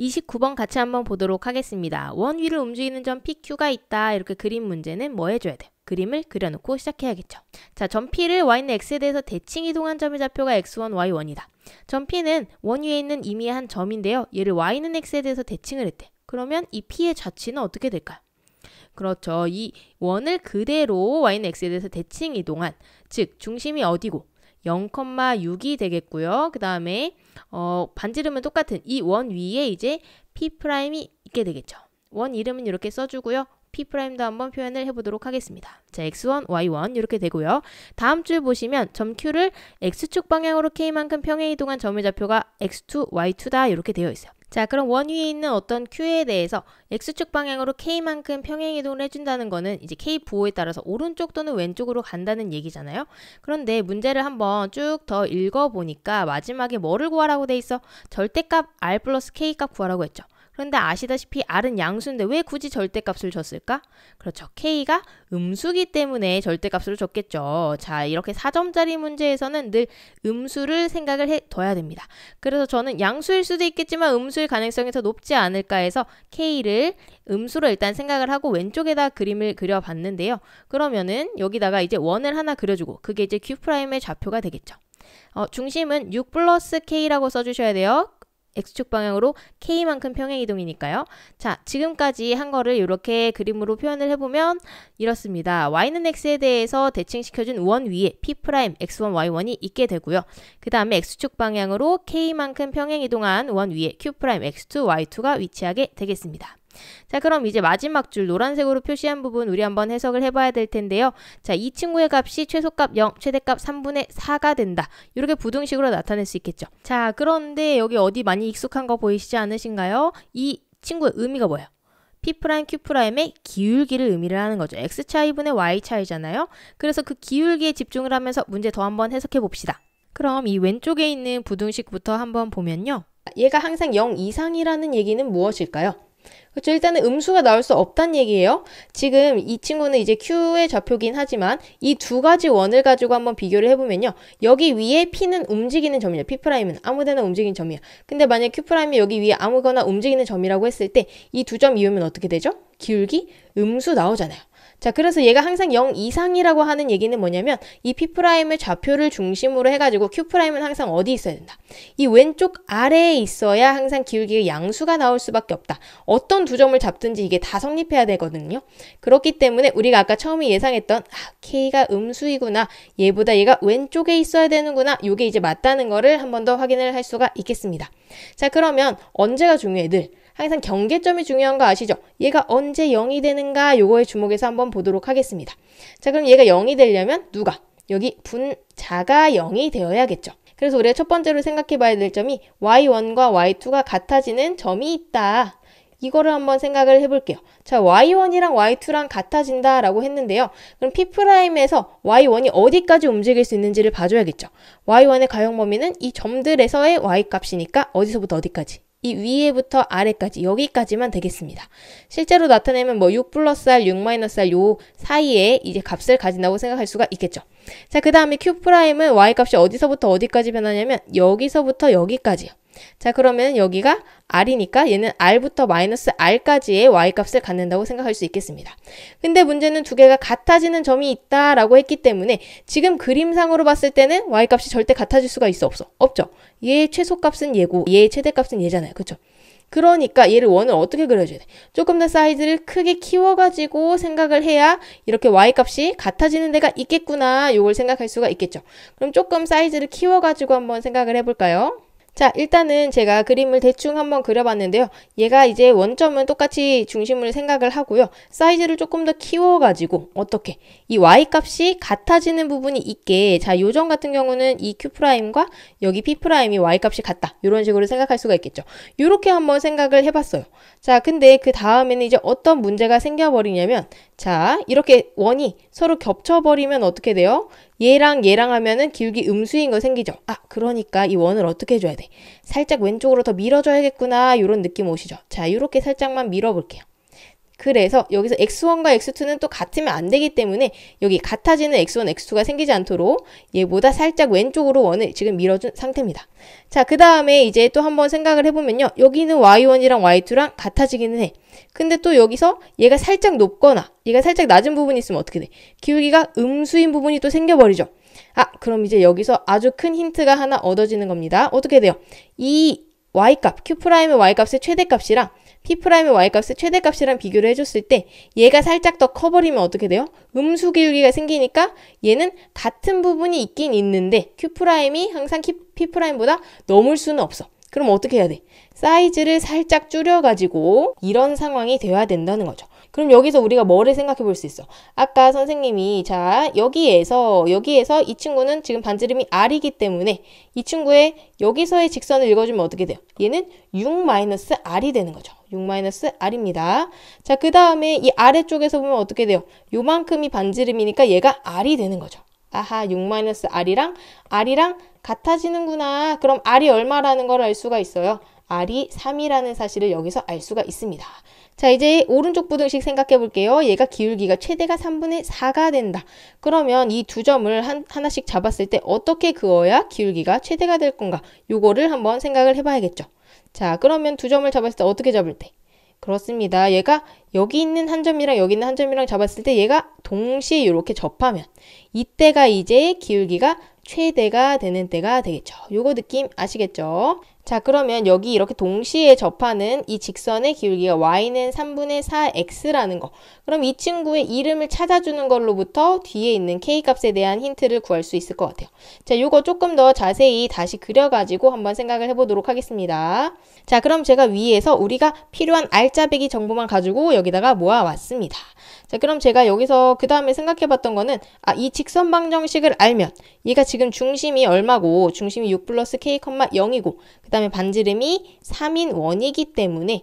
29번 같이 한번 보도록 하겠습니다. 원 위를 움직이는 점 PQ가 있다. 이렇게 그림 문제는 뭐 해줘야 돼요? 그림을 그려놓고 시작해야겠죠. 자, 점 P를 Y는 X에 대해서 대칭 이동한 점의 좌표가 X1, Y1이다. 점 P는 원 위에 있는 이미 한 점인데요. 얘를 Y는 X에 대해서 대칭을 했대. 그러면 이 P의 좌치는 어떻게 될까요? 그렇죠. 이 원을 그대로 Y는 X에 대해서 대칭 이동한, 즉 중심이 어디고 0,6이 되겠고요. 그 다음에 반지름은 똑같은 이 원 위에 이제 P'이 있게 되겠죠. 원 이름은 이렇게 써주고요. P'도 한번 표현을 해보도록 하겠습니다. 자, X1, Y1 이렇게 되고요. 다음 줄 보시면 점 Q를 X축 방향으로 K만큼 평행 이동한 점의 좌표가 X2, Y2다 이렇게 되어 있어요. 자, 그럼 원 위에 있는 어떤 Q에 대해서 X축 방향으로 K만큼 평행 이동을 해준다는 거는 이제 K 부호에 따라서 오른쪽 또는 왼쪽으로 간다는 얘기잖아요. 그런데 문제를 한번 쭉 더 읽어보니까 마지막에 뭐를 구하라고 돼 있어? 절대값 R 플러스 K 값 구하라고 했죠. 그런데 아시다시피 R은 양수인데 왜 굳이 절대값을 줬을까? 그렇죠. K가 음수기 때문에 절대값으로 줬겠죠. 자, 이렇게 4점짜리 문제에서는 늘 음수를 생각을 해둬야 됩니다. 그래서 저는 양수일 수도 있겠지만 음수일 가능성이 더 높지 않을까 해서 K를 음수로 일단 생각을 하고 왼쪽에다 그림을 그려봤는데요. 그러면은 여기다가 이제 원을 하나 그려주고 그게 이제 Q'의 좌표가 되겠죠. 중심은 6 플러스 K라고 써주셔야 돼요. X축 방향으로 K만큼 평행 이동이니까요. 자, 지금까지 한 거를 이렇게 그림으로 표현을 해보면 이렇습니다. Y는 X에 대해서 대칭시켜준 원 위에 P', X1, Y1이 있게 되고요. 그 다음에 X축 방향으로 K만큼 평행 이동한 원 위에 Q', X2, Y2가 위치하게 되겠습니다. 자, 그럼 이제 마지막 줄 노란색으로 표시한 부분 우리 한번 해석을 해봐야 될 텐데요. 자, 이 친구의 값이 최소값 0, 최대값 3분의 4가 된다. 이렇게 부등식으로 나타낼 수 있겠죠. 자, 그런데 여기 어디 많이 익숙한 거 보이시지 않으신가요? 이 친구의 의미가 뭐예요? P', Q'의 기울기를 의미를 하는 거죠. X차이분의 Y차이잖아요. 그래서 그 기울기에 집중을 하면서 문제 더 한번 해석해 봅시다. 그럼 이 왼쪽에 있는 부등식부터 한번 보면요. 얘가 항상 0 이상이라는 얘기는 무엇일까요? 그렇죠. 일단은 음수가 나올 수 없다는 얘기예요. 지금 이 친구는 이제 Q의 좌표긴 하지만 이 두 가지 원을 가지고 한번 비교를 해보면요. 여기 위에 P는 움직이는 점이에요. P'은 아무데나 움직이는 점이에요. 근데 만약 Q'이 여기 위에 아무거나 움직이는 점이라고 했을 때 이 두 점 이으면 어떻게 되죠? 기울기 음수 나오잖아요. 자, 그래서 얘가 항상 0 이상이라고 하는 얘기는 뭐냐면 이 P'의 좌표를 중심으로 해가지고 Q'은 항상 어디 있어야 된다. 이 왼쪽 아래에 있어야 항상 기울기가 양수가 나올 수밖에 없다. 어떤 두 점을 잡든지 이게 다 성립해야 되거든요. 그렇기 때문에 우리가 아까 처음에 예상했던 K가 음수이구나. 얘보다 얘가 왼쪽에 있어야 되는구나. 요게 이제 맞다는 거를 한 번 더 확인을 할 수가 있겠습니다. 자, 그러면 언제가 중요해? 늘. 항상 경계점이 중요한 거 아시죠? 얘가 언제 0이 되는가 요거에 주목해서 한번 보도록 하겠습니다. 자, 그럼 얘가 0이 되려면 누가? 여기 분자가 0이 되어야겠죠. 그래서 우리가 첫 번째로 생각해 봐야 될 점이 Y1과 Y2가 같아지는 점이 있다. 이거를 한번 생각을 해볼게요. 자, Y1이랑 Y2랑 같아진다 라고 했는데요. 그럼 P'에서 Y1이 어디까지 움직일 수 있는지를 봐줘야겠죠. Y1의 가용 범위는 이 점들에서의 Y값이니까 어디서부터 어디까지? 이 위에부터 아래까지 여기까지만 되겠습니다. 실제로 나타내면 뭐 6 플러스 R, 6 마이너스 R 요 사이에 이제 값을 가진다고 생각할 수가 있겠죠. 자, 그 다음에 Q'은 Y값이 어디서부터 어디까지 변하냐면 여기서부터 여기까지요. 자, 그러면 여기가 R이니까 얘는 R부터 마이너스 R까지의 Y값을 갖는다고 생각할 수 있겠습니다. 근데 문제는 두 개가 같아지는 점이 있다라고 했기 때문에 지금 그림상으로 봤을 때는 Y값이 절대 같아질 수가 있어 없어? 없죠. 얘의 최소값은 얘고 얘의 최대값은 얘잖아요. 그쵸? 그러니까 얘를 원을 어떻게 그려줘야 돼? 조금 더 사이즈를 크게 키워가지고 생각을 해야 이렇게 Y값이 같아지는 데가 있겠구나 요걸 생각할 수가 있겠죠. 그럼 조금 사이즈를 키워가지고 한번 생각을 해볼까요? 자, 일단은 제가 그림을 대충 한번 그려봤는데요. 얘가 이제 원점은 똑같이 중심을 생각을 하고요. 사이즈를 조금 더 키워가지고 어떻게? 이 Y값이 같아지는 부분이 있게 자, 요점 같은 경우는 이 Q'과 여기 P'이 Y값이 같다. 이런 식으로 생각할 수가 있겠죠. 이렇게 한번 생각을 해봤어요. 자, 근데 그 다음에는 이제 어떤 문제가 생겨버리냐면 자, 이렇게 원이 서로 겹쳐버리면 어떻게 돼요? 얘랑 얘랑 하면은 기울기 음수인 거 생기죠. 그러니까 이 원을 어떻게 해줘야 돼? 살짝 왼쪽으로 더 밀어줘야겠구나. 이런 느낌 오시죠? 자, 이렇게 살짝만 밀어볼게요. 그래서 여기서 x1과 x2는 또 같으면 안 되기 때문에 여기 같아지는 x1, x2가 생기지 않도록 얘보다 살짝 왼쪽으로 원을 지금 밀어준 상태입니다. 자, 그 다음에 이제 또 한번 생각을 해보면요. 여기는 y1이랑 y2랑 같아지기는 해. 근데 또 여기서 얘가 살짝 높거나 얘가 살짝 낮은 부분이 있으면 어떻게 돼? 기울기가 음수인 부분이 또 생겨버리죠. 그럼 이제 여기서 아주 큰 힌트가 하나 얻어지는 겁니다. 어떻게 돼요? 이 y값, q'의 y값의 최대값이랑 p'의 y값의 최대값이랑 비교를 해줬을 때 얘가 살짝 더 커버리면 어떻게 돼요? 음수 기울기가 생기니까 얘는 같은 부분이 있긴 있는데 q'이 항상 p'보다 넘을 수는 없어. 그럼 어떻게 해야 돼? 사이즈를 살짝 줄여가지고 이런 상황이 되어야 된다는 거죠. 그럼 여기서 우리가 뭐를 생각해 볼 수 있어? 아까 선생님이 자 여기에서 이 친구는 지금 반지름이 r이기 때문에 이 친구의 여기서의 직선을 읽어주면 어떻게 돼요? 얘는 6-r이 되는 거죠. 6-r입니다. 자, 그 다음에 이 아래쪽에서 보면 어떻게 돼요? 요만큼이 반지름이니까 얘가 r이 되는 거죠. 아하, 6-r이랑 같아지는구나. 그럼 r이 얼마라는 걸 알 수가 있어요. r이 3이라는 사실을 여기서 알 수가 있습니다. 자, 이제 오른쪽 부등식 생각해 볼게요. 얘가 기울기가 최대가 3분의 4가 된다. 그러면 이 두 점을 하나씩 잡았을 때 어떻게 그어야 기울기가 최대가 될 건가? 요거를 한번 생각을 해봐야겠죠. 자, 그러면 두 점을 잡았을 때 어떻게 잡을 때? 그렇습니다. 얘가 여기 있는 한 점이랑 여기 있는 한 점이랑 잡았을 때 얘가 동시에 이렇게 접하면 이때가 이제 기울기가 최대가 되는 때가 되겠죠. 요거 느낌 아시겠죠? 자, 그러면 여기 이렇게 동시에 접하는 이 직선의 기울기가 y는 3분의 4x라는 거. 그럼 이 친구의 이름을 찾아주는 걸로부터 뒤에 있는 k값에 대한 힌트를 구할 수 있을 것 같아요. 자, 요거 조금 더 자세히 다시 그려가지고 한번 생각을 해보도록 하겠습니다. 자, 그럼 제가 위에서 우리가 필요한 알짜배기 정보만 가지고 여기다가 모아왔습니다. 자, 그럼 제가 여기서 그 다음에 생각해봤던 거는 이 직선 방정식을 알면 얘가 지금 중심이 얼마고 중심이 6 플러스 k, 0이고 그 다음에 반지름이 3인 원이기 때문에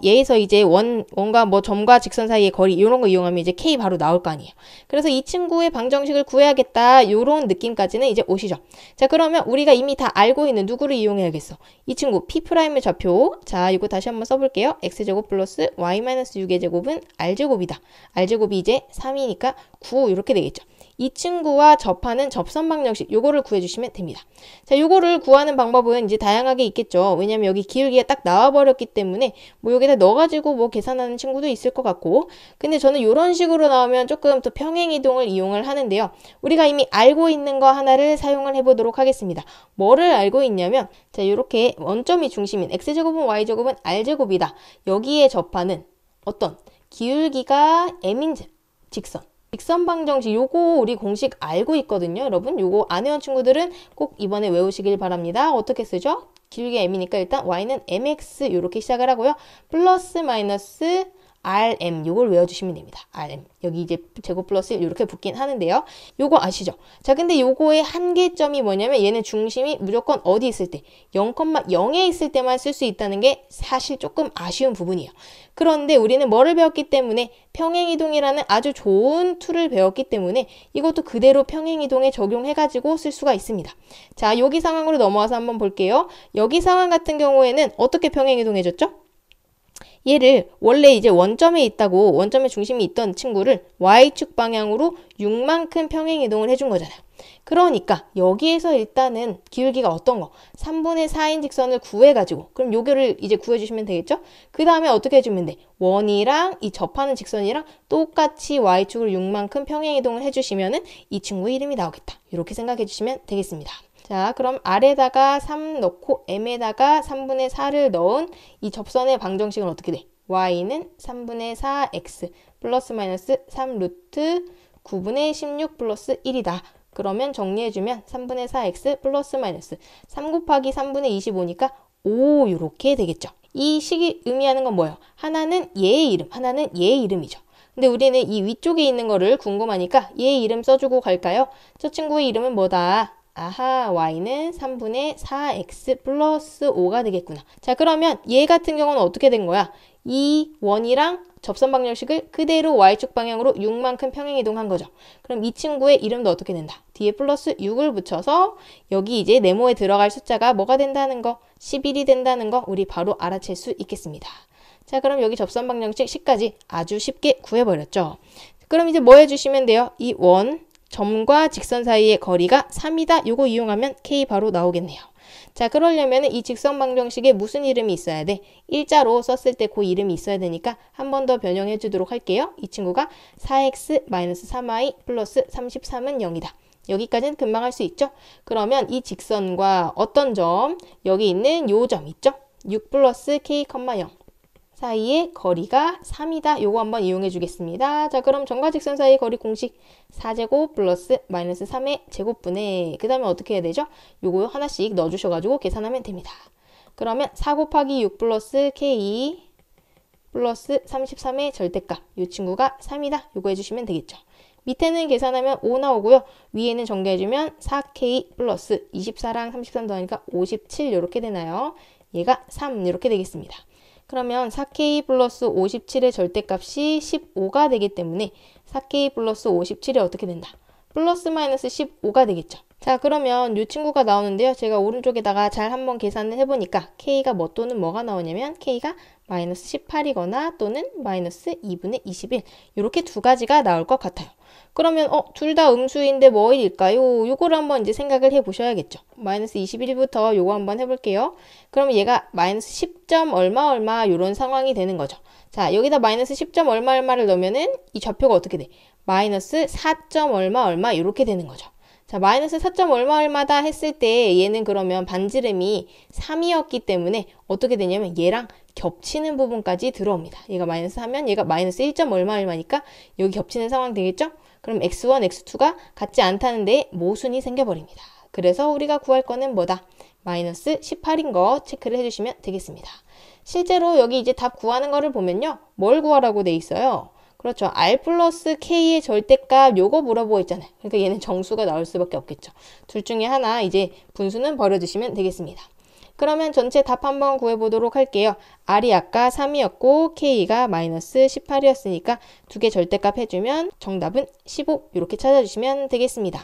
얘에서 이제 원과 뭐 점과 직선 사이의 거리 이런 거 이용하면 이제 k 바로 나올 거 아니에요. 그래서 이 친구의 방정식을 구해야겠다 요런 느낌까지는 이제 오시죠. 자, 그러면 우리가 이미 다 알고 있는 누구를 이용해야겠어? 이 친구 p'의 좌표. 자, 이거 다시 한번 써볼게요. x제곱 플러스 y-6의 제곱은 r제곱이다. r제곱이 이제 3이니까 9 이렇게 되겠죠. 이 친구와 접하는 접선 방정식 요거를 구해주시면 됩니다. 자, 요거를 구하는 방법은 이제 다양하게 있겠죠. 왜냐면 여기 기울기가 딱 나와버렸기 때문에 뭐 여기다 넣어가지고 뭐 계산하는 친구도 있을 것 같고 근데 저는 요런 식으로 나오면 조금 또 평행이동을 이용을 하는데요. 우리가 이미 알고 있는 거 하나를 사용을 해보도록 하겠습니다. 뭐를 알고 있냐면 자, 요렇게 원점이 중심인 x제곱은 y제곱은 r제곱이다. 여기에 접하는 어떤 기울기가 m인 직선 방정식 요거 우리 공식 알고 있거든요. 여러분 요거 안 외운 친구들은 꼭 이번에 외우시길 바랍니다. 어떻게 쓰죠? 기울기 m이니까 일단 y는 mx 요렇게 시작을 하고요. 플러스 마이너스 rm 요걸 외워주시면 됩니다. rm 여기 이제 제곱 플러스 1 이렇게 붙긴 하는데요. 요거 아시죠? 자, 근데 요거의 한계점이 뭐냐면 얘는 중심이 무조건 어디 있을 때 0,0에 있을 때만 쓸 수 있다는 게 사실 조금 아쉬운 부분이에요. 그런데 우리는 뭐를 배웠기 때문에 평행이동이라는 아주 좋은 툴을 배웠기 때문에 이것도 그대로 평행이동에 적용해가지고 쓸 수가 있습니다. 자, 여기 상황으로 넘어와서 한번 볼게요. 여기 상황 같은 경우에는 어떻게 평행이동해줬죠? 얘를 원래 이제 원점에 중심이 있던 친구를 y축 방향으로 6만큼 평행이동을 해준 거잖아요. 그러니까 여기에서 일단은 기울기가 어떤 거? 3분의 4인 직선을 구해가지고 그럼 요거를 이제 구해주시면 되겠죠? 그 다음에 어떻게 해주면 돼? 원이랑 이 접하는 직선이랑 똑같이 y축을 6만큼 평행이동을 해주시면은 이 친구 이름이 나오겠다. 이렇게 생각해 주시면 되겠습니다. 자, 그럼 R에다가 3 넣고 M에다가 3분의 4를 넣은 이 접선의 방정식은 어떻게 돼? Y는 3분의 4X 플러스 마이너스 3 루트 9분의 16 플러스 1이다. 그러면 정리해주면 3분의 4X 플러스 마이너스 3 곱하기 3분의 25니까 5 이렇게 되겠죠. 이 식이 의미하는 건 뭐예요? 하나는 얘의 이름, 하나는 얘의 이름이죠. 근데 우리는 이 위쪽에 있는 거를 궁금하니까 얘의 이름 써주고 갈까요? 저 친구의 이름은 뭐다? 아하, y는 3분의 4x 플러스 5가 되겠구나. 자, 그러면 얘 같은 경우는 어떻게 된 거야? 이 원이랑 접선 방정식을 그대로 y축 방향으로 6만큼 평행이동한 거죠. 그럼 이 친구의 이름도 어떻게 된다? 뒤에 플러스 6을 붙여서 여기 이제 네모에 들어갈 숫자가 뭐가 된다는 거? 11이 된다는 거 우리 바로 알아챌 수 있겠습니다. 자, 그럼 여기 접선 방정식 식까지 아주 쉽게 구해버렸죠. 그럼 이제 뭐 해주시면 돼요? 이 원, 점과 직선 사이의 거리가 3이다. 요거 이용하면 K 바로 나오겠네요. 자, 그러려면 이 직선 방정식에 무슨 이름이 있어야 돼? 일자로 썼을 때 그 이름이 있어야 되니까 한 번 더 변형해 주도록 할게요. 이 친구가 4x-3y 플러스 33은 0이다. 여기까지는 금방 할 수 있죠? 그러면 이 직선과 어떤 점? 여기 있는 요 점 있죠? 6 플러스 k, 0 사이의 거리가 3이다. 요거 한번 이용해 주겠습니다. 자, 그럼 점과 직선 사이의 거리 공식 4제곱 플러스 마이너스 3의 제곱분의 그 다음에 어떻게 해야 되죠? 요거 하나씩 넣어주셔가지고 계산하면 됩니다. 그러면 4 곱하기 6 플러스 k 플러스 33의 절대값 요 친구가 3이다. 요거 해주시면 되겠죠. 밑에는 계산하면 5 나오고요. 위에는 전개해주면 4k 플러스 24랑 33 더하니까 57 이렇게 되나요? 얘가 3 이렇게 되겠습니다. 그러면 4k 플러스 57의 절대값이 15가 되기 때문에 4k 플러스 57이 어떻게 된다? 플러스 마이너스 15가 되겠죠. 자, 그러면 이 친구가 나오는데요. 제가 오른쪽에다가 잘 한번 계산을 해보니까 k가 뭐 또는 뭐가 나오냐면 k가 마이너스 18이거나 또는 마이너스 2분의 21 이렇게 두 가지가 나올 것 같아요. 그러면 둘 다 음수인데 뭐일까요? 요거를 한번 이제 생각을 해 보셔야겠죠. 마이너스 21부터 요거 한번 해볼게요. 그러면 얘가 마이너스 10점 얼마 얼마 요런 상황이 되는 거죠. 자, 여기다 마이너스 10점 얼마 얼마를 넣으면은 이 좌표가 어떻게 돼? 마이너스 4점 얼마 얼마 이렇게 되는 거죠. 자, 마이너스 4점 얼마 얼마다 했을 때 얘는 그러면 반지름이 3이었기 때문에 어떻게 되냐면 얘랑 겹치는 부분까지 들어옵니다. 얘가 마이너스 하면 얘가 마이너스 1점 얼마 얼마니까 여기 겹치는 상황 되겠죠? 그럼 x1, x2가 같지 않다는 데에 모순이 생겨버립니다. 그래서 우리가 구할 거는 뭐다? 마이너스 18인 거 체크를 해주시면 되겠습니다. 실제로 여기 이제 답 구하는 거를 보면요. 뭘 구하라고 돼 있어요? 그렇죠. r 플러스 k의 절대값 요거 물어보고 있잖아요. 그러니까 얘는 정수가 나올 수밖에 없겠죠. 둘 중에 하나 이제 분수는 버려주시면 되겠습니다. 그러면 전체 답 한번 구해보도록 할게요. r이 아까 3이었고 k가 마이너스 18이었으니까 두 개 절대값 해주면 정답은 15 이렇게 찾아주시면 되겠습니다.